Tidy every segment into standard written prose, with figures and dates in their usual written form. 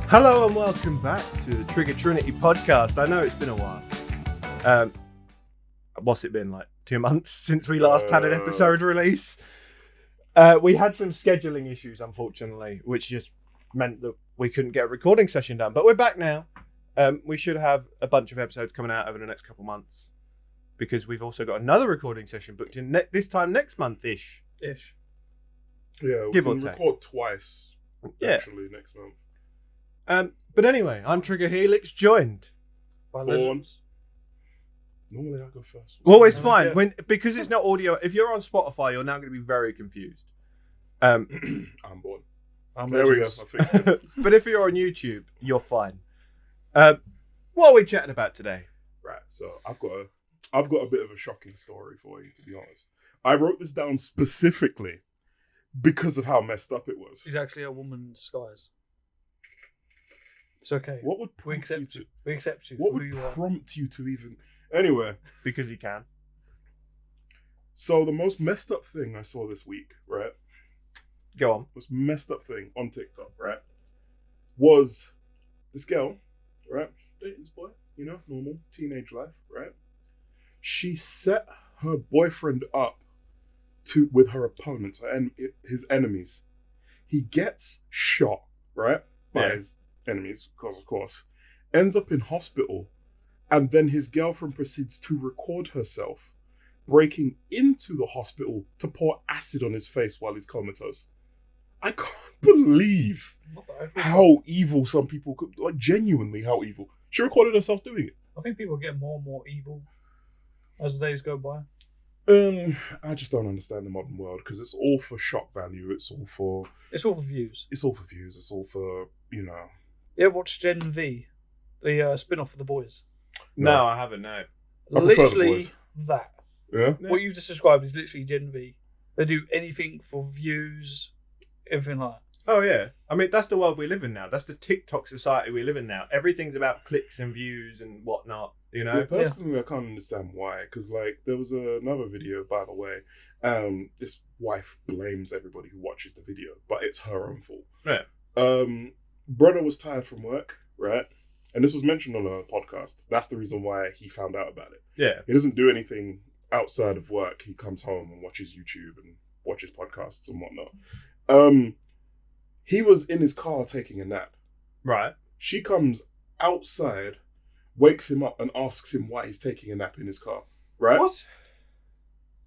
Hello and welcome back to the Trigger Trinity podcast. I know it's been a while. What's it been, like 2 months since we last had an episode release? We had some scheduling issues, unfortunately, which just meant that we couldn't get a recording session done. But we're back now. We should have a bunch of episodes coming out over the next couple months because we've also got another recording session booked in this time next month-ish. Yeah, we Give or can take. record twice, Yeah. actually, next month. But anyway, I'm Trigger Helix, joined. By legends. Normally I go first. Well, it's fine. Yeah. Because it's not audio. If you're on Spotify, you're now going to be very confused. I'm born. There we go. I fixed it. But if you're on YouTube, you're fine. What are we chatting about today? Right, so I've got a bit of a shocking story for you, to be honest. I wrote this down specifically because of how messed up it was. She's actually a woman in disguise. It's okay. What would We prompt you accept to? you. We accept you. What for would who you are. prompt you to even? Anyway, Because you can. so the most messed up thing I saw this week, right? Go on. Most messed up thing on TikTok, right? Was this girl, right? Dating this boy, normal teenage life, right? She set her boyfriend up with her opponents and his enemies. He gets shot, right? By his enemies, because of course. Ends up in hospital, and then his girlfriend proceeds to record herself breaking into the hospital to pour acid on his face while he's comatose. I can't believe What the heck? how evil some people could, like genuinely how evil. She recorded herself doing it. I think people get more and more evil as the days go by. I just don't understand the modern world because it's all for shock value. It's all for views. It's all for views. It's all for You ever watch Gen V, the spin-off of The Boys? No, I haven't, no. I prefer The Literally Boys. that. Yeah. What you've just described is literally Gen V. They do anything for views, everything like that. Oh, yeah. I mean, that's the world we live in now. That's the TikTok society we live in now. Everything's about clicks and views and whatnot, Yeah, personally, I can't understand why. Because, there was another video, by the way. This wife blames everybody who watches the video, but it's her own fault. Yeah. Brother was tired from work, right? And this was mentioned on a podcast. That's the reason why he found out about it. Yeah. He doesn't do anything outside of work. He comes home and watches YouTube and watches podcasts and whatnot. He was in his car taking a nap. Right. She comes outside, wakes him up and asks him why he's taking a nap in his car. Right? What?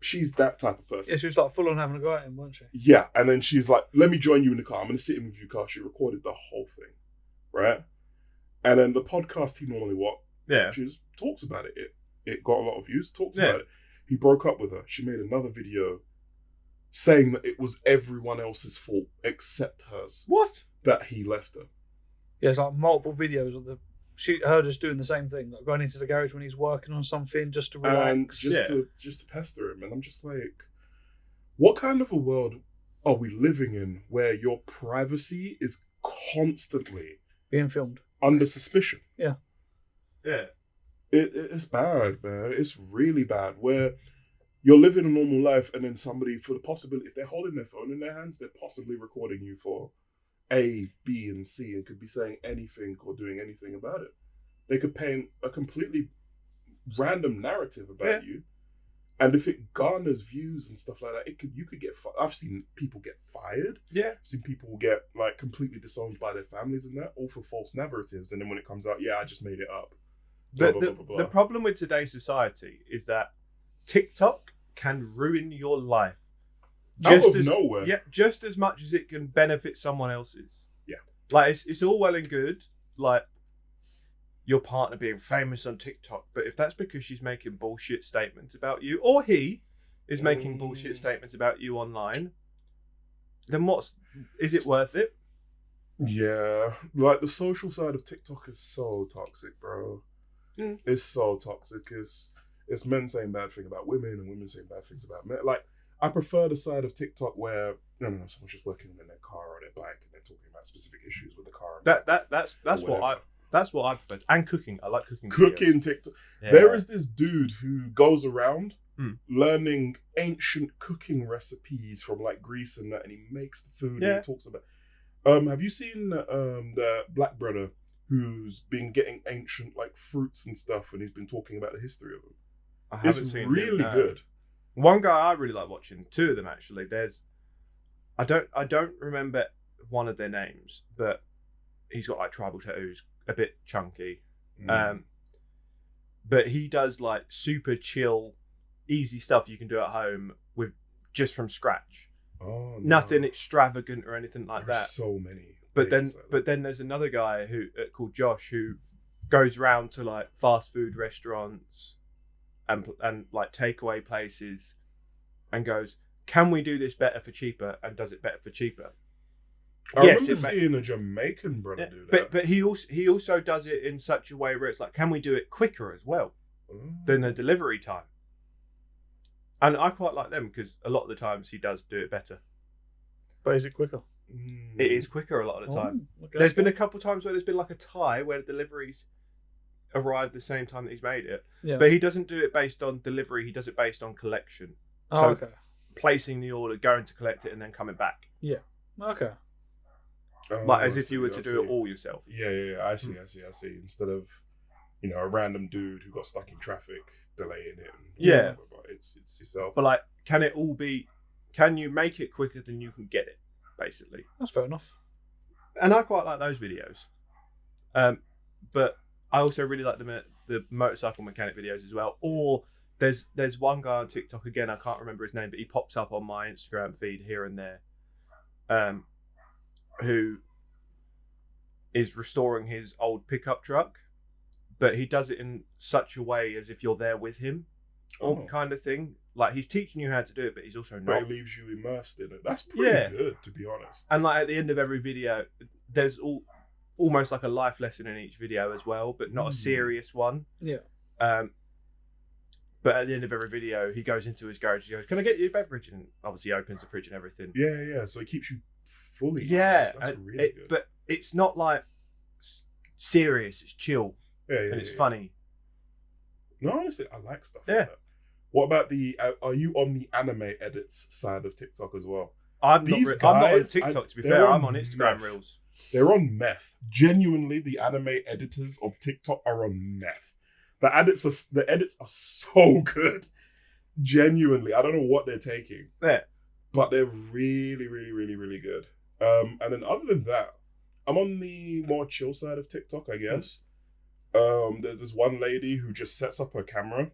She's that type of person. Yeah, she was like full on having a go at him, wasn't she? Yeah, and then she's like, let me join you in the car. I'm going to sit in with you car. She recorded the whole thing. Right? And then the podcast he normally watches talks about it. It got a lot of views, talks about it. He broke up with her. She made another video saying that it was everyone else's fault except hers. What? That he left her. Yeah, it's like multiple videos of her just doing the same thing, like going into the garage when he's working on something just to And relax. just to pester him. And I'm just like, what kind of a world are we living in where your privacy is constantly Being filmed. under suspicion? Yeah. It's bad, man. It's really bad. Where you're living a normal life and then somebody, for the possibility, if they're holding their phone in their hands, they're possibly recording you for A, B, and C and could be saying anything or doing anything about it. They could paint a completely random narrative about you. And if it garners views and stuff like that, you could get. I've seen people get fired. Yeah. I've seen people get completely disowned by their families and that, all for false narratives. And then when it comes out, I just made it up. Blah, blah, blah, blah, blah. The problem with today's society is that TikTok can ruin your life. Out of nowhere. Yeah, just as much as it can benefit someone else's. Yeah. It's all well and good, your partner being famous on TikTok, but if that's because she's making bullshit statements about you, or he is making bullshit statements about you online, then is it worth it? Yeah. The social side of TikTok is so toxic, bro. It's so toxic. It's men saying bad things about women and women saying bad things about men. I prefer the side of TikTok where someone's just working in their car or their bike and they're talking about specific issues with the car. That's what I prefer. And cooking. I like cooking. Cooking TikTok. Yeah. There is this dude who goes around learning ancient cooking recipes from Greece and that, and he makes the food and he talks about. Have you seen the black brother who's been getting ancient like fruits and stuff, and he's been talking about the history of them? I haven't It's seen really him, no. good. One guy I really like watching, two of them actually. I don't remember one of their names, but he's got like tribal tattoos, a bit chunky. But he does like super chill, easy stuff you can do at home with just from scratch. Oh, no. Nothing extravagant or anything like There's that. so many. But pages like that. then there's another guy who called Josh who goes around to like fast food restaurants and like takeaway places and goes, can we do this better for cheaper? And does it better for cheaper. I Yes, remember it ma- seeing a Jamaican brother do But that. he also does it in such a way where it's like, can we do it quicker as well than the delivery time? And I quite like them because a lot of the times he does do it better. But is it quicker? It is quicker a lot of the time. Okay. There's been a couple of times where there's been like a tie where the deliveries arrive the same time that he's made it. Yeah. But he doesn't do it based on delivery, he does it based on collection. Oh, So okay. placing the order, going to collect it and then coming back. Okay. Oh, Like as I if you see, were I to see. do it all yourself. Yeah. I see. Instead of, a random dude who got stuck in traffic delaying it. And Yeah. but it's yourself. But like, can you make it quicker than you can get it, basically? That's fair enough. And I quite like those videos. But I also really like the motorcycle mechanic videos as well. Or there's one guy on TikTok, again, I can't remember his name, but he pops up on my Instagram feed here and there, who is restoring his old pickup truck, but he does it in such a way as if you're there with him, kind of thing. Like he's teaching you how to do it, but he's also But not. it leaves you immersed in it. That's pretty good, to be honest. And like at the end of every video, there's almost like a life lesson in each video as well, but not a serious one. Yeah. But at the end of every video, he goes into his garage. He goes, "Can I get you a beverage?" And obviously opens the fridge and everything. Yeah. So it keeps you fully. Yeah, immersed. That's really good. But it's not like serious. It's chill Yeah. and it's funny. No, honestly, I like stuff Yeah. like that. What about are you on the anime edits side of TikTok as well? I'm not on guys, TikTok, to be they're fair. on I'm on Instagram meth. Reels. They're on meth. Genuinely, the anime editors of TikTok are on meth. The edits are so good. Genuinely, I don't know what they're taking. Yeah. But they're really, really, really, really good. And then other than that, I'm on the more chill side of TikTok, I guess. There's this one lady who just sets up her camera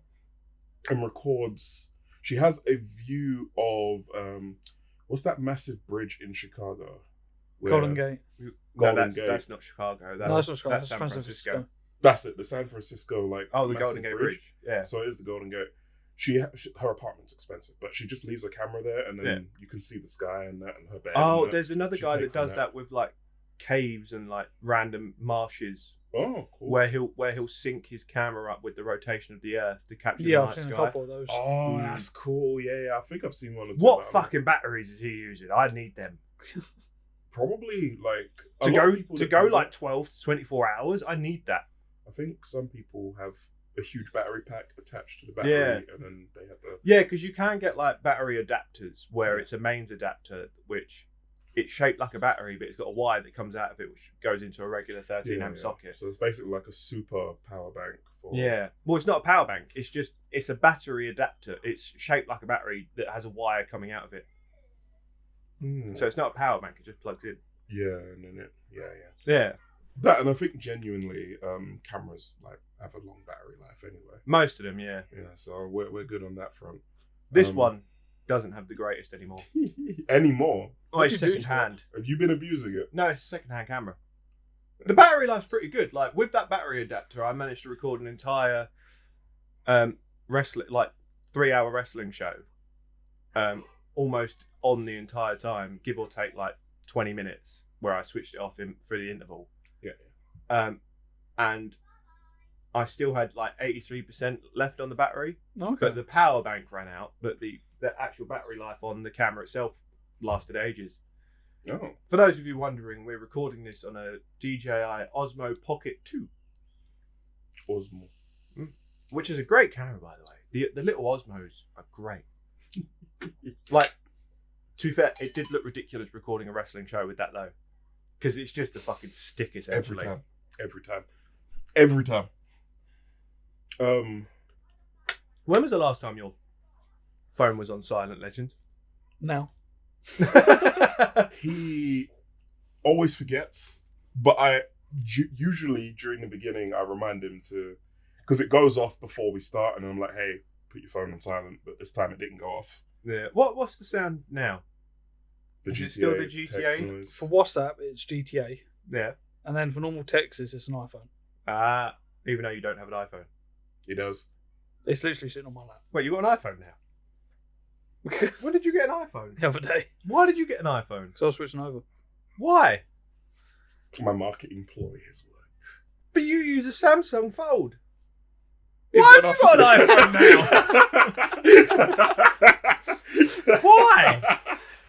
and records. She has a view of what's that massive bridge in Chicago? Golden Gate. Golden No, Gate. that's not Chicago. That's, No, that's not Chicago. that's San Francisco. That's it. The San Francisco The massive Golden Gate Bridge. Yeah. So it is the Golden Gate. Her apartment's expensive, but she just leaves a camera there, and then you can see the sky and that, and her bed. Oh, and there's another She guy that takes a does nap. that with like caves and like random marshes, Oh, cool. where he'll sync his camera up with the rotation of the Earth to capture Yeah, the I've night seen a sky. couple of those. Oh, that's cool. Yeah. I think I've seen one or two. What about fucking batteries is he using? I need them that. Probably like a to lot of go people to that go do like that. 12 to 24 hours. I need that. I think some people have a huge battery pack attached to the battery, Yeah. and then they have the. Yeah, because you can get like battery adapters where it's a mains adapter which it's shaped like a battery, but it's got a wire that comes out of it which goes into a regular 13 amp socket. So it's basically like a super power bank for. Yeah. Well, it's not a power bank. It's a battery adapter. It's shaped like a battery that has a wire coming out of it. So it's not a power bank. It just plugs in. Yeah, and then it. Yeah. Yeah. That, and I think genuinely, cameras like have a long battery life anyway. Most of them, yeah. Yeah, so we're good on that front. This one doesn't have the greatest anymore. Anymore? Oh, What it's do you do to second hand. Have you been abusing it? No, it's a second hand camera. The battery life's pretty good. Like with that battery adapter, I managed to record an entire wrestling, like 3-hour wrestling show, almost on the entire time, give or take like 20 minutes, where I switched it off for the interval. Yeah. And I still had like 83% left on the battery, Okay. but the power bank ran out. But the actual battery life on the camera itself lasted ages. Oh. For those of you wondering, we're recording this on a DJI Osmo Pocket 2, Osmo. which is a great camera, by the way. The little Osmos are great. Like, to be fair, it did look ridiculous recording a wrestling show with that though. Because it's just a fucking stick, Every essentially. time. When was the last time your phone was on silent, Legend? Now. He always forgets, but usually during the beginning I remind him to, because it goes off before we start, and I'm like, hey, put your phone on silent. But this time it didn't go off. Yeah. What's the sound now? The Is GTA, it still the text GTA? noise. For WhatsApp, it's GTA. Yeah. And then for normal texts, it's an iPhone. Even though you don't have an iPhone. He does. It's literally sitting on my lap. Wait, you got an iPhone now? When did you get an iPhone? The other day. Why did you get an iPhone? Because I was switching over. Why? My marketing ploy has worked. But you use a Samsung Fold. You've Why got have you got an iPhone now? Why?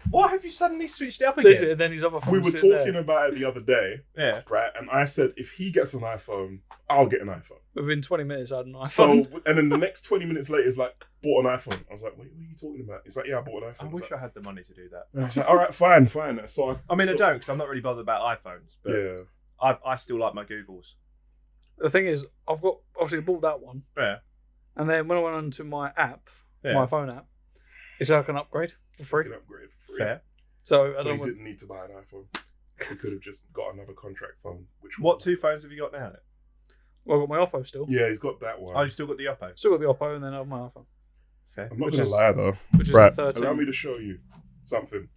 Why have you suddenly switched it up again? Listen, and then his other phone We were was sitting talking there. about it the other day, Yeah. right? And I said, if he gets an iPhone, I'll get an iPhone. Within 20 minutes, I had an iPhone. So, and then the next 20 minutes later, he's like, bought an iPhone. I was like, wait, what are you talking about? He's like, yeah, I bought an iPhone. I wish was I like, had the money to do that. and I was like, all right, fine. So I mean, I don't, because I'm not really bothered about iPhones. But Yeah. I still like my Googles. The thing is, I've got obviously bought that one, Yeah. and then when I went onto my app, Yeah. my phone app, it's like an upgrade for free. Fucking upgrade for free. Fair. So I So he don't want, didn't need to buy an iPhone. He could have just got another contract phone. Which was What two phones have you got now? well, I've got my Oppo still. Yeah, he's got that one. Oh, you still got the Oppo? Still got the Oppo, and then I have my iPhone, Fair. I'm not which going to is- lie though. which is Right. a 13. Allow me to show you something.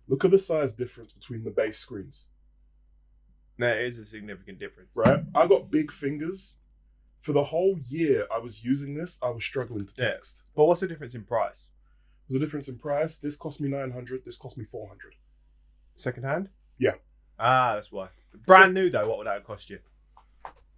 Look at the size difference between the base screens. There is a significant difference. Right? I got big fingers. For the whole year I was using this, I was struggling to Yeah. text. But what's the difference in price? There's a difference in price. This cost me 900. This cost me 400. Second hand? Yeah. That's why. Brand new though, what would that cost you?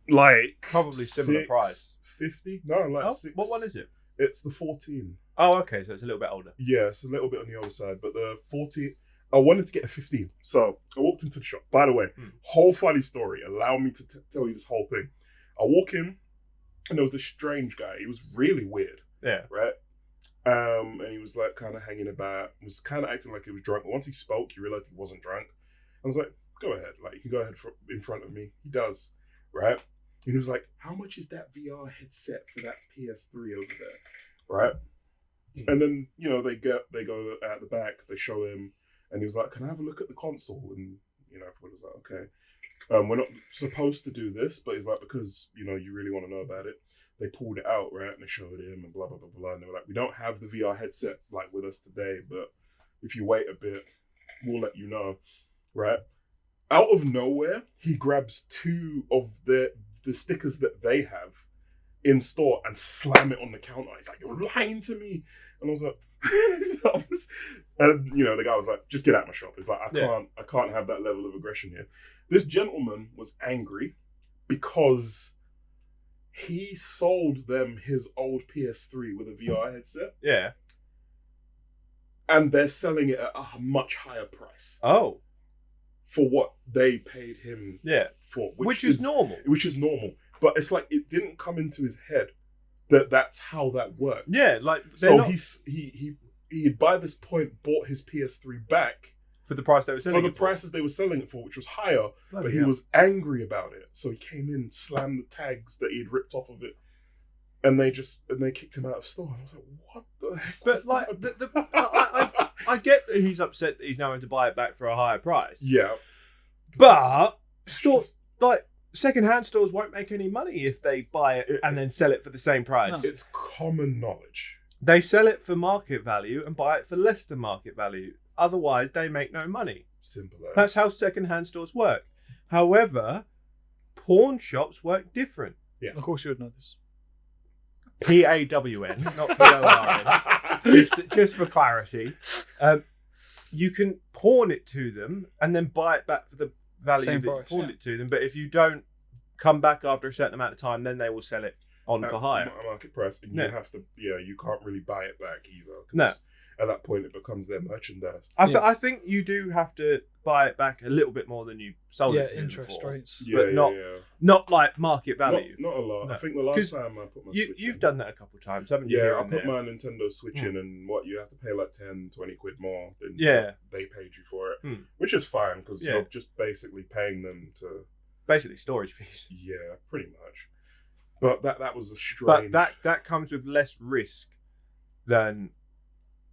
Like Probably similar price. 50? No, like Oh, 6. what one is it? It's the 14. Oh, okay, so it's a little bit older. Yeah, it's a little bit on the older side, but the 14. I wanted to get a 15. So I walked into the shop. By the way, whole funny story. Allow me to tell you this whole thing. I walk in, and there was this strange guy. He was really weird, Yeah. right? And he was like kind of hanging about, was kind of acting like he was drunk. But once he spoke, you realized he wasn't drunk. I was like, go ahead. Like, you can go ahead in front of me. He does, right? And he was like, how much is that VR headset for that PS3 over there, right? And then, you know, they go at the back, they show him, and he was like, can I have a look at the console? And, you know, everyone was like, okay. We're not supposed to do this, but it's like, because, you know, you really want to know about it. They pulled it out, right? And they showed him and blah, blah, blah, blah. And they were like, we don't have the VR headset, like, with us today, but if you wait a bit, we'll let you know, right? Out of nowhere, he grabs two of the stickers that they have in store and slam it on the counter. He's like, you're lying to me. And I was like, and, you know, the guy was like, just get out of my shop. It's like, I can't have that level of aggression here. This gentleman was angry because he sold them his old PS3 with a VR headset, Yeah. and they're selling it at a much higher price Oh. for what they paid him Yeah. for, Which is normal. Which is normal, but it's like it didn't come into his head that that's how that works. Yeah, like So not he by this point bought his PS3 back for the price they were for selling the it for. prices they were selling it for, which was higher. Bloody But he hell. was angry about it, so he came in, slammed the tags that he'd ripped off of it, and they kicked him out of store. And I was like, what the heck? But was like, that? I get that he's upset that he's now having to buy it back for a higher price. Yeah, But stores like second-hand stores won't make any money if they buy it and then sell it for the same price. it's common knowledge. They sell it for market value and buy it for less than market value. Otherwise, they make no money. Simple as. That's how second-hand stores work. However, pawn shops work different. Of course, you would know this. PAWN, not PORN. just for clarity. You can pawn it to them and then buy it back for the value Same that you price, pawned yeah. it to them. But if you don't come back after a certain amount of time, then they will sell it on for higher. Market price, and No. you have to. Yeah, you can't really buy it back either. 'cause- No. at that point it becomes their merchandise. I think you do have to buy it back a little bit more than you sold it to interest before. rates. But not like market value. Not a lot. No. I think the last time I put my Switch you've in, done that a couple of times, haven't you? yeah, here I and put there? my Nintendo Switch in, and you have to pay like 10, 20 quid more than Yeah. they paid you for it, Hmm. which is fine because Yeah. you're just basically paying them to. Basically storage fees. Yeah, pretty much. But that was a strange. But that comes with less risk than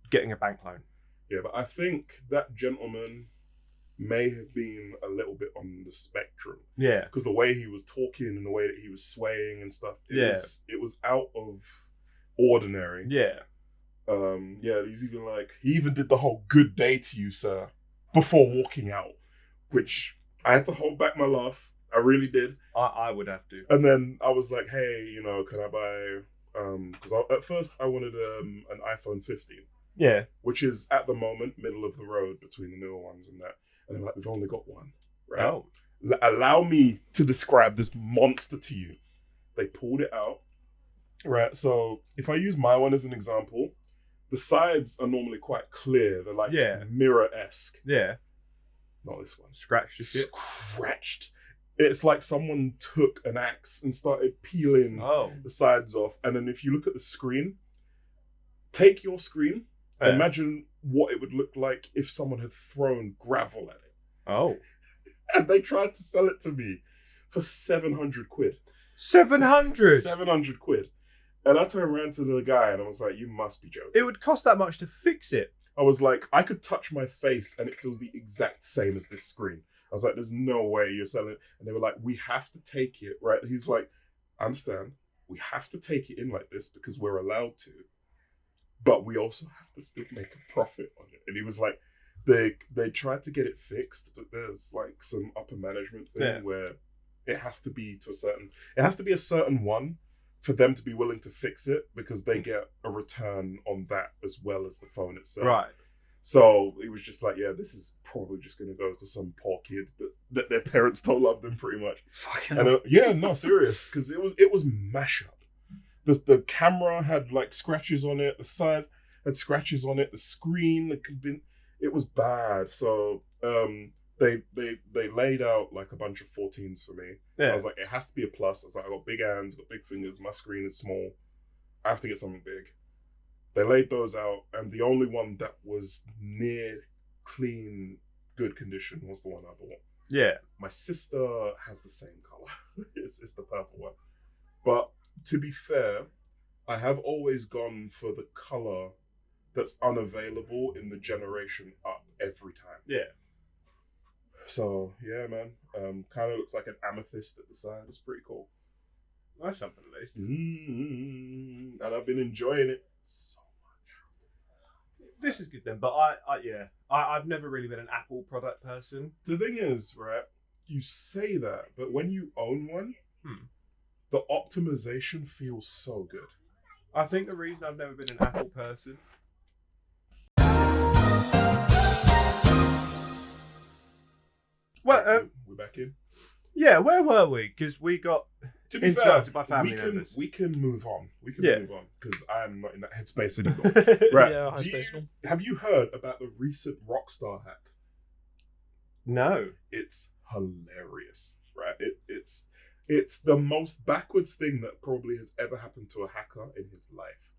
getting a bank loan. Yeah, but I think that gentleman may have been a little bit on the spectrum. Yeah. Because the way he was talking and the way that he was swaying and stuff, it was out of ordinary. Yeah. Yeah, he even did the whole "good day to you, sir" before walking out, which I had to hold back my laugh. I really did. I would have to. And then I was like, hey, can I buy? Because at first I wanted an iPhone 15. Yeah. Which is at the moment middle of the road between the newer ones and that. And they're like, we've only got one, right? Oh. Allow me to describe this monster to you. They pulled it out, right? So if I use my one as an example, the sides are normally quite clear. They're like mirror-esque. Yeah. Not this one. Scratched. Scratched. It's like someone took an axe and started peeling the sides off. And then if you look at the screen, take your screen, imagine what it would look like if someone had thrown gravel at it. Oh. And they tried to sell it to me for 700 quid. 700? 700 quid. And I turned around to the guy and I was like, you must be joking. It would cost that much to fix it. I was like, I could touch my face and it feels the exact same as this screen. I was like, there's no way you're selling it. And they were like, we have to take it, right? He's like, I understand. We have to take it in like this because we're allowed to. But we also have to still make a profit on it. And he was like, they tried to get it fixed, but there's like some upper management thing where it has to be a certain one for them to be willing to fix it because they get a return on that as well as the phone itself. Right. So he was just like, yeah, this is probably just going to go to some poor kid that their parents don't love them pretty much. Fucking And yeah, no, serious, because it was mash up. The camera had like scratches on it. The sides had scratches on it. The screen, it was bad. So they laid out like a bunch of 14s for me. Yeah. I was like, it has to be a plus. I was like, I got big hands, got big fingers. My screen is small. I have to get something big. They laid those out, and the only one that was near clean, good condition was the one I bought. Yeah. My sister has the same color. It's the purple one. But to be fair, I have always gone for the color that's unavailable in the generation up every time. Yeah. So yeah, man. Kind of looks like an amethyst at the side. It's pretty cool. That's something at least. And I've been enjoying it so much. This is good then, but I've never really been an Apple product person. The thing is, right? You say that, but when you own one, the optimization feels so good. I think the reason I've never been an Apple person. Well, we're back in. Yeah, where were we? Because we got interrupted by family members. We can move on. Move on because I'm not in that headspace anymore. Right? Yeah, have you heard about the recent Rockstar hack? No. It's hilarious, right? It's the most backwards thing that probably has ever happened to a hacker in his life,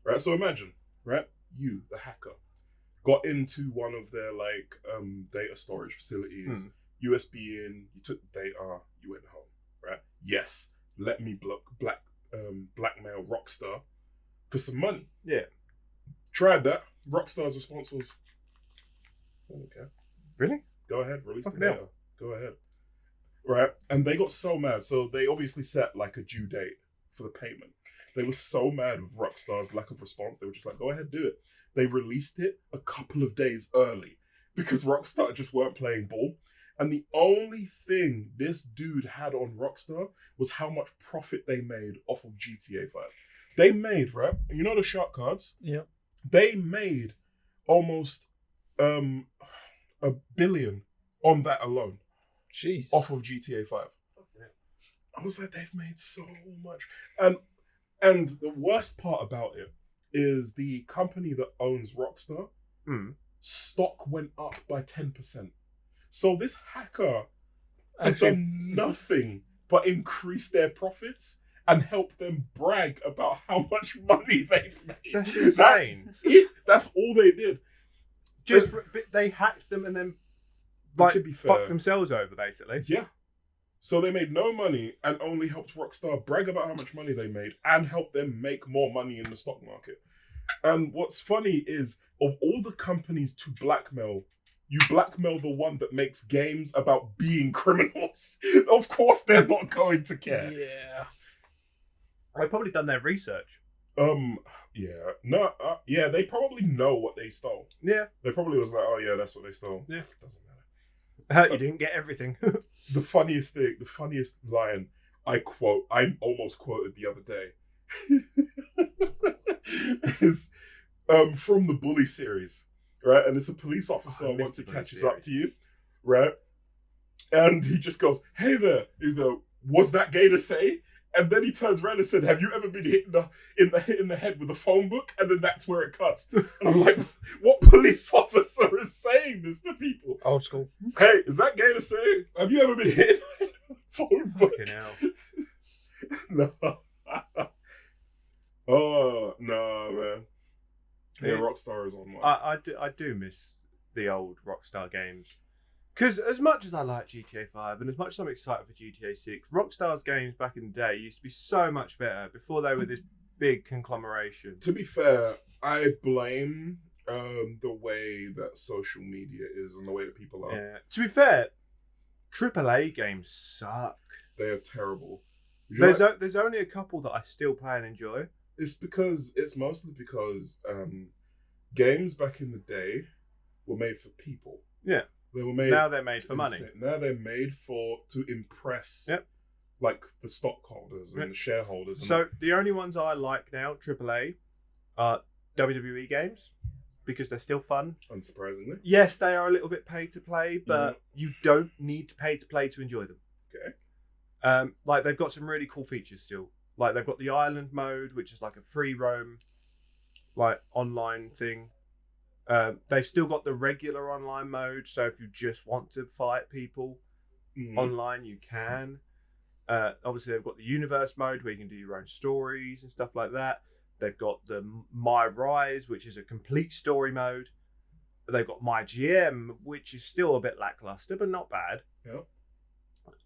right? So imagine, right? You, the hacker, got into one of their data storage facilities. USB in, you took the data, you went home, right? Yes, let me blackmail Rockstar for some money. Yeah. Tried that. Rockstar's response was, okay. Really? Go ahead, release the data. Go ahead. Right? And they got so mad. So they obviously set like a due date for the payment. They were so mad with Rockstar's lack of response. They were just like, go ahead, do it. They released it a couple of days early because Rockstar just weren't playing ball. And the only thing this dude had on Rockstar was how much profit they made off of GTA 5. They made, right? You know the shark cards? Yeah. They made almost $1 billion on that alone. Jeez. Off of GTA 5. I was like, they've made so much. And the worst part about it is the company that owns Rockstar. Mm. Stock went up by 10%. So this hacker has Actually- done nothing but increase their profits and help them brag about how much money they've made. That's insane. That's all they did. But they hacked them and then But to be fair, fucked themselves over, basically. yeah. So they made no money and only helped Rockstar brag about how much money they made and help them make more money in the stock market. And what's funny is, of all the companies to blackmail, you blackmail the one that makes games about being criminals. Of course they're not going to care. Yeah. They've probably done their research. Yeah. No, yeah, they probably know what they stole. Yeah. They probably was like, oh yeah, that's what they stole. Yeah. Doesn't matter. You didn't get everything. The funniest line I almost quoted the other day is from the Bully series, right? And it's a police officer once he catches up to you, right? And he just goes, "Hey there," you know, "was that gay to say?" And then he turns around and said, "Have you ever been hit in the head with a phone book?" And then that's where it cuts. And I'm like, what police officer is saying this to people? Old school. Hey, is that gay to say? Have you ever been hit in the head with a phone book? Fucking hell. No. Oh, no, man. Yeah, Yeah. Rockstar is on one. I do miss the old Rockstar games. Because as much as I like GTA 5 and as much as I'm excited for GTA 6, Rockstar's games back in the day used to be so much better before they were this big conglomeration. To be fair, I blame the way that social media is and the way that people are. Yeah. To be fair, AAA games suck. They are terrible. You know, There's only a couple that I still play and enjoy. it's mostly because games back in the day were made for people. Yeah. They were made. Now they're made for money. Now they're made to impress. Yep. Like the stockholders and the shareholders. And So the only ones I like now, AAA, are WWE games because they're still fun. unsurprisingly. Yes, they are a little bit pay to play, but you don't need to pay to play to enjoy them. Okay. Like they've got some really cool features still. Like they've got the island mode, which is like a free roam, like online thing. They've still got the regular online mode, so if you just want to fight people online, you can. Obviously, they've got the universe mode where you can do your own stories and stuff like that. They've got the My Rise, which is a complete story mode. They've got My GM, which is still a bit lackluster, but not bad. Yeah.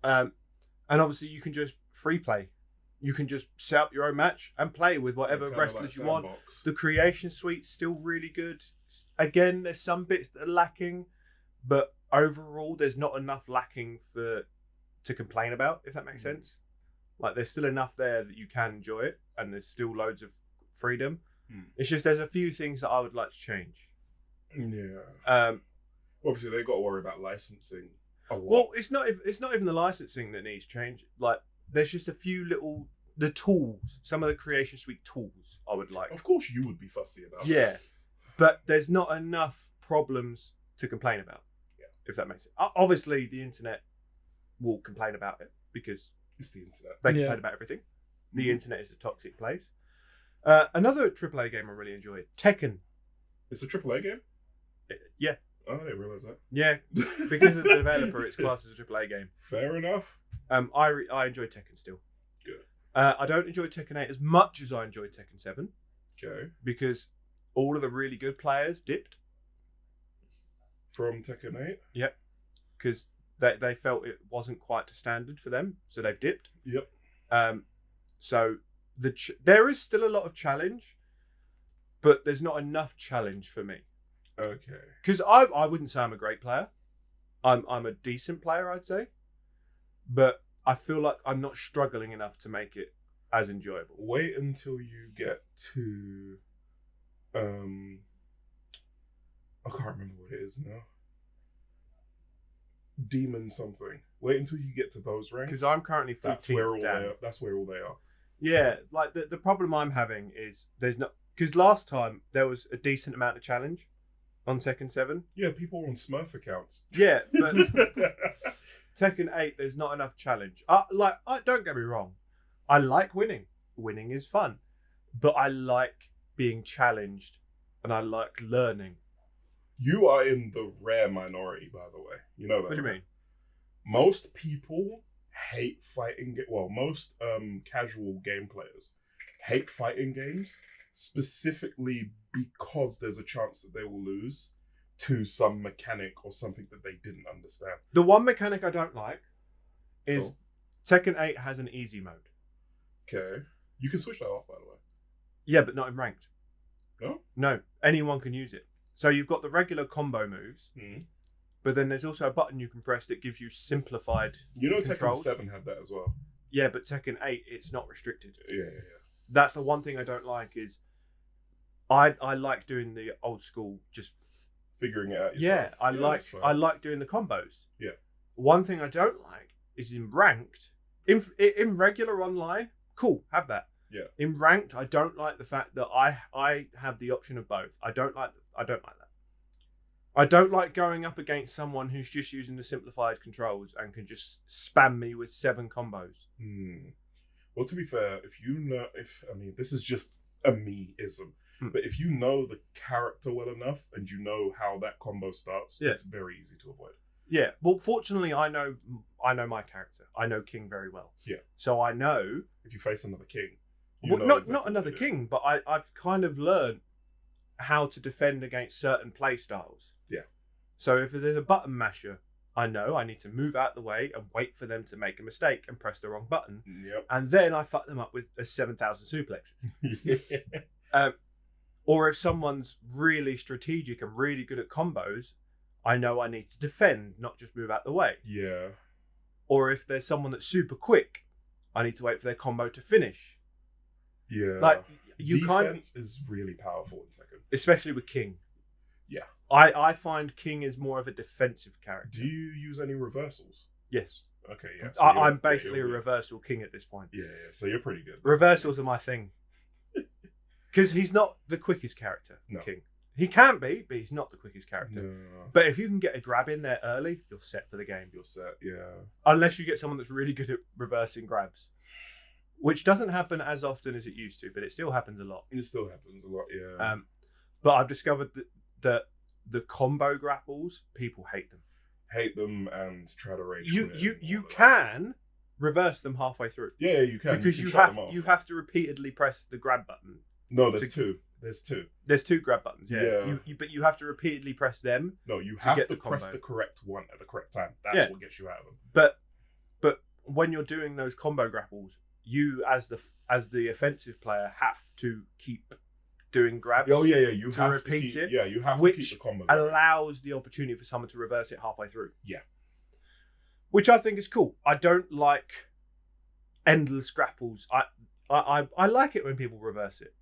And obviously, you can just free play. You can just set up your own match and play with whatever Kinda wrestlers like you want. Sandbox. The creation suite's still really good. Again, there's some bits that are lacking, but overall, there's not enough lacking to complain about, if that makes sense. Like, there's still enough there that you can enjoy it, and there's still loads of freedom. It's just there's a few things that I would like to change. Yeah. Obviously, they got to worry about licensing a lot. Well, it's not even the licensing that needs change. Like, there's just a few the tools, some of the creation suite tools I would like. Of course, you would be fussy about. Yeah, but there's not enough problems to complain about. Yeah. If that makes sense. Obviously, the internet will complain about it because It's the internet. they Yeah. complain about everything. The internet is a toxic place. Another AAA game I really enjoyed, Tekken. It's a AAA game? Yeah, Oh, I didn't realize that. yeah. Because of the developer, it's classed as a AAA game. Fair enough. I enjoy Tekken still. Good. I don't enjoy Tekken 8 as much as I enjoy Tekken 7 Okay. because all of the really good players dipped. From Tekken 8? Yep. Because they felt it wasn't quite to standard for them, so they've dipped. Yep. So there is still a lot of challenge, but there's not enough challenge for me. Okay. Because I wouldn't say I'm a great player. I'm a decent player, I'd say. But I feel like I'm not struggling enough to make it as enjoyable. Wait until you get to... I can't remember what it is now. Demon something. Wait until you get to those ranks. Because I'm currently 15th That's where all down. they are. That's where all they are. Yeah, like the problem I'm having is there's not... Because last time there was a decent amount of challenge on Tekken 7. Yeah, people are on Smurf accounts. Yeah, but Tekken 8, there's not enough challenge. Don't get me wrong. I like winning. Winning is fun. But I like being challenged, and I like learning. You are in the rare minority, by the way. You know that. What do you right? mean? Most people hate fighting. Most casual game players hate fighting games specifically because there's a chance that they will lose to some mechanic or something that they didn't understand. The one mechanic I don't like is Cool. Tekken 8 has an easy mode. Okay. You can switch that off, by the way. Yeah, but not in ranked. No? No, anyone can use it. So you've got the regular combo moves, but then there's also a button you can press that gives you simplified controls. Tekken 7 had that as well. Yeah, but Tekken 8, it's not restricted. Yeah. That's the one thing I don't like is I like doing the old school just Figuring it out yeah, yourself. I like doing the combos. Yeah. One thing I don't like is in ranked, in regular online, cool, have that. Yeah. In ranked, I don't like the fact that I have the option of both. I don't like that. I don't like going up against someone who's just using the simplified controls and can just spam me with 7 combos. Well, to be fair, this is just a me-ism, but if you know the character well enough and you know how that combo starts, it's very easy to avoid. Yeah, well, fortunately, I know my character. I know King very well. Yeah. So I know if you face another king, not another king, but I've kind of learned how to defend against certain play styles. Yeah. So if there's a button masher, I know I need to move out the way and wait for them to make a mistake and press the wrong button. Yep. And then I fuck them up with a 7,000 suplexes. Or if someone's really strategic and really good at combos, I know I need to defend, not just move out the way. Yeah. Or if there's someone that's super quick, I need to wait for their combo to finish. Yeah. Like defense is really powerful in Tekken. Especially with King. Yeah. I find King is more of a defensive character. Do you use any reversals? Yes. Okay, yeah. So I'm basically a reversal King at this point. Yeah, so you're pretty good. Reversals are my thing. Because he's not the quickest character, No. King. He can be, but he's not the quickest character. No. But if you can get a grab in there early, you're set for the game. You're set, yeah. Unless you get someone that's really good at reversing grabs. Which doesn't happen as often as it used to, but it still happens a lot. It still happens a lot, yeah. But I've discovered that the combo grapples, people hate them. Hate them and try to rage. You can reverse them halfway through. Yeah, you can. Because you have to repeatedly press the grab button. No, there's two. There's two grab buttons. Yeah. But you have to repeatedly press them. No, you have to press the correct one at the correct time. That's what gets you out of them. But when you're doing those combo grapples, you as the offensive player have to keep doing grabs. Oh yeah. You to have repeat to keep, it. Yeah, you have which to keep the combo. Allows the opportunity for someone to reverse it halfway through. Yeah. Which I think is cool. I don't like endless grapples. I like it when people reverse it.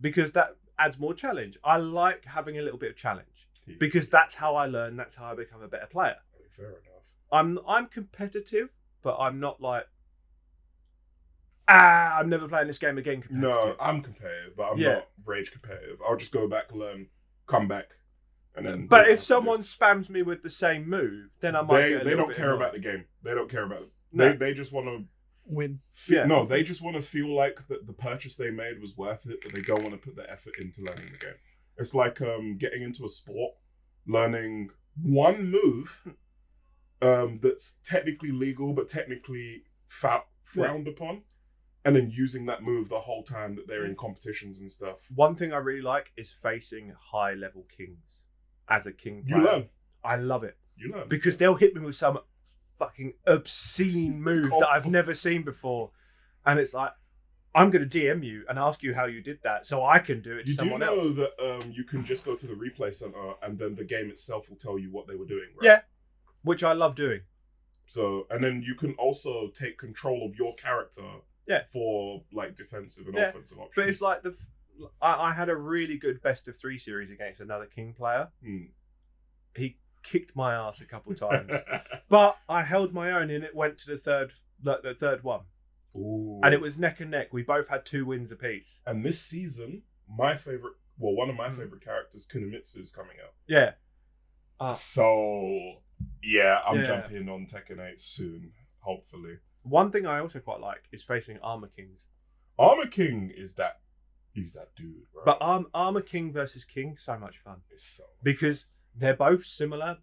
Because that adds more challenge. I like having a little bit of challenge because that's how I learn. That's how I become a better player. Fair enough. I'm competitive, but I'm not like I'm never playing this game again. No, I'm competitive, but I'm not rage competitive. I'll just go back, learn, come back, and then. But if someone spams me with the same move, then I might. They don't care about the game. They don't care about it. No. They just want to. Win. No, they just want to feel like that the purchase they made was worth it, but they don't want to put the effort into learning the game. It's like getting into a sport, learning one move that's technically legal but technically frowned upon, and then using that move the whole time that they're in competitions and stuff. One thing I really like is facing high-level kings as a king player. You learn. I love it. You learn. Because they'll hit me with some fucking obscene move that I've never seen before, and it's like I'm going to DM you and ask you how you did that so I can do it to someone else. You do know that you can just go to the replay center and then the game itself will tell you what they were doing, right? Yeah, which I love doing. So, and then you can also take control of your character for like defensive and offensive options. But it's like I had a really good best of 3 series against another king player. He kicked my ass a couple of times, but I held my own and it went to the third one. Ooh. And it was neck and neck. We both had 2 wins apiece. And this season, one of my favorite characters, Kunomitsu, is coming out. Yeah. So yeah, I'm jumping on Tekken 8 soon, hopefully. One thing I also quite like is facing Armor Kings. Armor King is that He's that dude, bro. But Armor King versus King, so much fun. It's so Because they're both similar,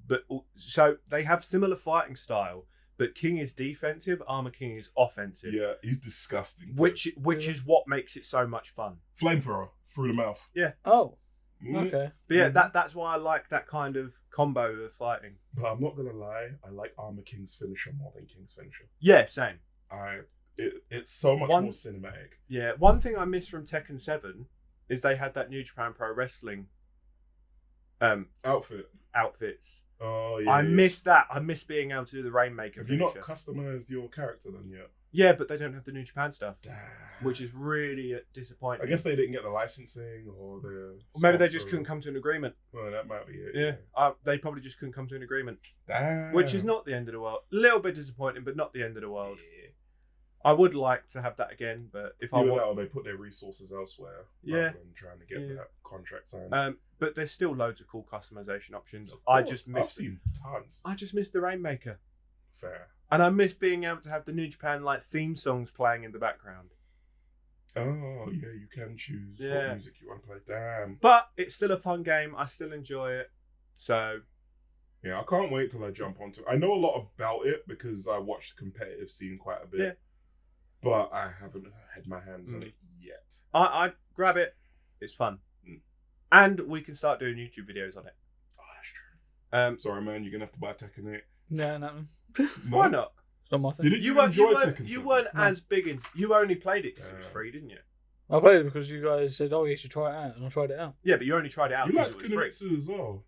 but so they have similar fighting style. But King is defensive, Armor King is offensive. yeah, he's disgusting. Which is what makes it so much fun. Flamethrower through the mouth. Oh, Mm. okay. But yeah, that's why I like that kind of combo of fighting. But I'm not gonna lie, I like Armor King's finisher more than King's finisher. Yeah, same. It's so much more cinematic. Yeah, one thing I miss from Tekken 7 is they had that New Japan Pro Wrestling outfits. Oh yeah. I miss that. I miss being able to do the Rainmaker Have finisher. you not customized your character then yet? Yeah, but they don't have the New Japan stuff, Damn. which is really disappointing. I guess they didn't get the licensing or the. Or maybe they just sponsor. couldn't come to an agreement. Well, that might be it. Yeah, they probably just couldn't come to an agreement, Damn. which is not the end of the world. A little bit disappointing, but not the end of the world. Yeah. I would like to have that again, but if I Either want, that or they put their resources elsewhere. Yeah. Rather than trying to get that contract signed. but there's still loads of cool customization options. Of I course, just I've miss. seen tons. I just miss the Rainmaker, Fair. and I miss being able to have the New Japan like theme songs playing in the background. Oh yeah, you can choose what music you want to play. Damn. But it's still a fun game. I still enjoy it. So Yeah, I can't wait till I jump onto it. I know a lot about it because I watched the competitive scene quite a bit. Yeah. But I haven't had my hands on it yet. I grab it. It's fun. Mm. And we can start doing YouTube videos on it. Oh, that's true. Sorry, Sorry, man, you're gonna have to buy Tekken 8. No, no. why not? It's not my thing. Didn't you enjoy Tekken 7? You weren't No. as big in. You only played it because it was free, didn't you? I played it because you guys said, "Oh, you should try it out," and I tried it out. Yeah, but you only tried it out You because liked it was free. Kunimitsu as well.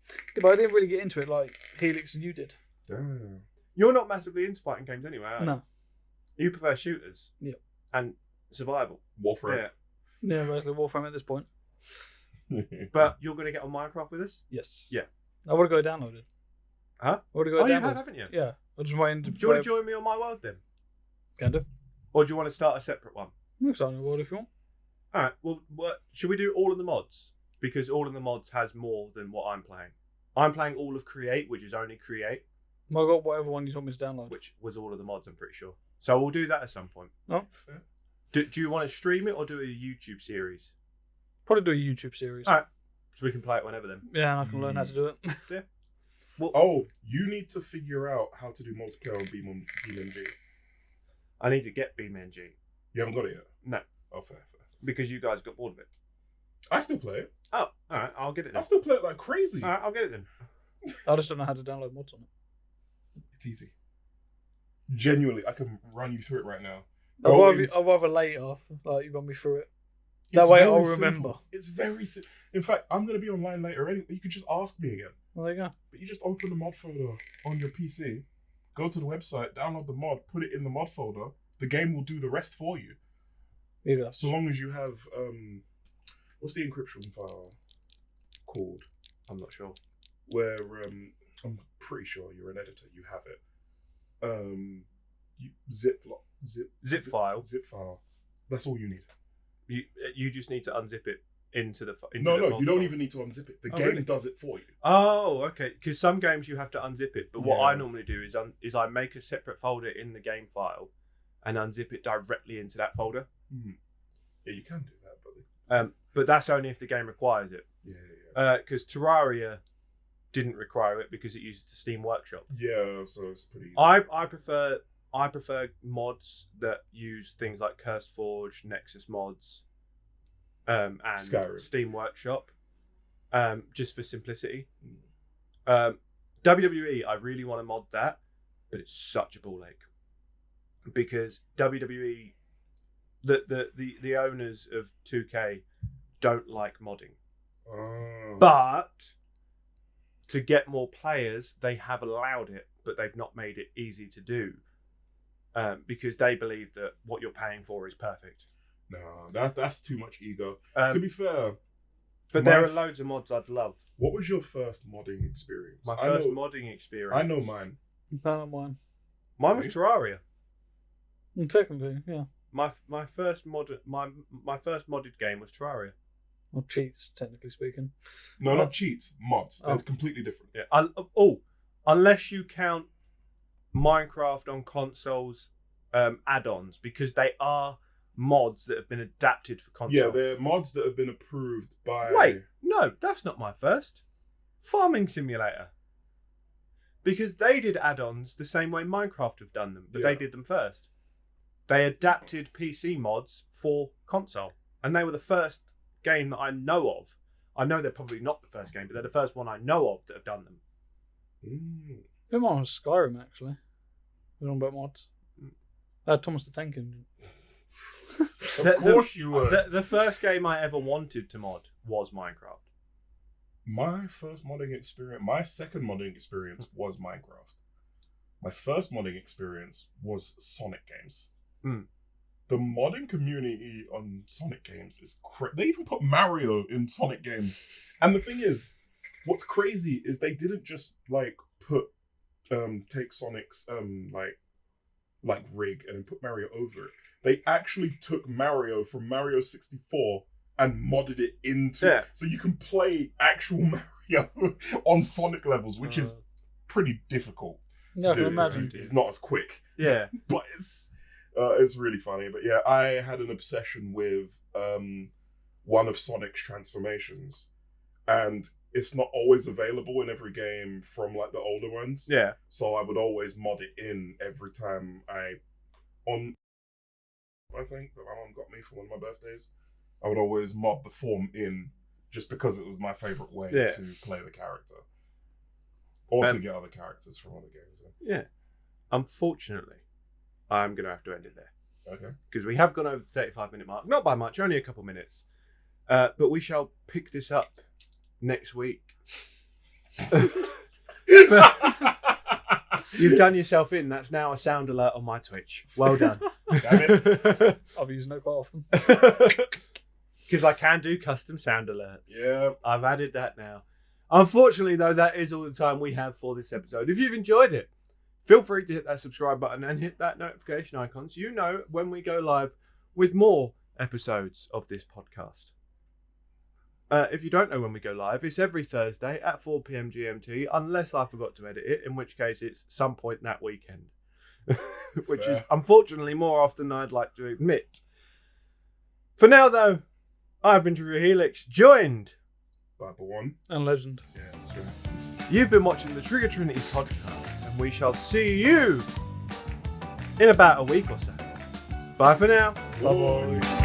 Yeah, but I didn't really get into it like Helix and you did. Damn. You're not massively into fighting games anyway, are you? No. You prefer shooters. Yep. And survival. Warframe. Yeah, basically Warframe at this point. But you're going to get on Minecraft with us? Yes. Yeah. I would have got it downloaded. Huh? I would have got it You downloaded. have, haven't you? Yeah. I'm just waiting to Do you want to join me on my world then? Can do. Or do you want to start a separate one? I'm excited on the world if you want. Alright, well, should we do all of the mods? Because all of the mods has more than what I'm playing. I'm playing all of Create, which is only Create, I got whatever one you want me to download. which was all of the mods, I'm pretty sure. So we'll do that at some point. Oh. Fair. Do you want to stream it or do a YouTube series? Probably do a YouTube series. Alright. So we can play it whenever then. Yeah, and I can learn how to do it. Well, Oh, you need to figure out how to do multiplayer on BeamNG. I need to get BeamNG. You haven't got it yet? No, Oh, fair. because you guys got bored of it. I still play it. Oh, alright, I'll get it I then. still play it like crazy. Alright, I'll get it then. I just don't know how to download mods on it. It's easy. Genuinely, I can run you through it right now. I'd rather later, like you run me through it. That It's way very I'll simple. remember. It's very simple. In fact, I'm going to be online later anyway. You can just ask me again. Well, there you go. But you just open the mod folder on your PC, go to the website, download the mod, put it in the mod folder. The game will do the rest for you. Here you go. So long as you have, what's the encryption file called? I'm not sure. Where, I'm pretty sure you're an editor, you have it. Zip file. Zip file. That's all you need. You just need to unzip it into the. No, you don't even need to unzip it. The game really? does it for you. Oh, okay. Because some games you have to unzip it, but what Yeah. I normally do is I make a separate folder in the game file, and unzip it directly into that folder. Yeah, you can do that, buddy. But that's only if the game requires it. Yeah. Because Terraria didn't require it because it uses the Steam Workshop. Yeah, so it's pretty easy. I prefer mods that use things like CurseForge, Nexus mods, and Skyrim. Steam Workshop, just for simplicity. WWE, I really want to mod that, but it's such a ball ache because WWE, the owners of 2K don't like modding, but to get more players, they have allowed it, but they've not made it easy to do. Because they believe that what you're paying for is perfect. No, that's too much ego. Um, To be fair, but there are loads of mods I'd love. what was your first modding experience? My first modding experience. I know mine. Not mine. Mine was Terraria. Technically, yeah. My first modded game was Terraria. Or cheats, technically speaking. No, not cheats. Mods. They're Oh. completely different. Yeah. Unless you count Minecraft on consoles add-ons, because they are mods that have been adapted for console. Yeah, they're mods that have been approved by... Wait, no, that's not my first. Farming Simulator. Because they did add-ons the same way Minecraft have done them, but they did them first. They adapted PC mods for console. And they were the first game that I know of. I know they're probably not the first game, but they're the first one I know of that have done them. Mm. I think mine was Skyrim, actually. We're on about mods. Thomas the Tank Engine. Of course you would. The first game I ever wanted to mod was Minecraft. My first modding experience, my second modding experience was Minecraft. My first modding experience was Sonic games. The modding community on Sonic games is They even put Mario in Sonic games. And the thing is, what's crazy is they didn't just take Sonic's like rig and then put Mario over it. They actually took Mario from Mario 64 and modded it into so you can play actual Mario on Sonic levels, which is pretty difficult to do. It's not as quick. Yeah. But it's really funny. But yeah, I had an obsession with one of Sonic's transformations. And it's not always available in every game from like the older ones. Yeah. So I would always mod it in every time I think that my mom got me for one of my birthdays. I would always mod the form in just because it was my favourite way to play the character. Or to get other characters from other games. Yeah. Unfortunately, I'm going to have to end it there. Okay. Because we have gone over the 35-minute mark. Not by much, only a couple minutes. But we shall pick this up next week. You've done yourself in. That's now a sound alert on my Twitch. Well done. Damn it. I'll be using it quite often. Because I can do custom sound alerts. Yeah. I've added that now. Unfortunately, though, that is all the time we have for this episode. If you've enjoyed it, feel free to hit that subscribe button and hit that notification icon so you know when we go live with more episodes of this podcast. If you don't know when we go live, it's every Thursday at 4 p.m. GMT, unless I forgot to edit it, in which case it's some point that weekend. Which is unfortunately more often than I'd like to admit. For now, though, I've been Drew Helix, joined by One and Legend. Yeah, that's right. You've been watching the Trigger Trinity podcast, and we shall see you in about a week or so. Bye for now. Bye.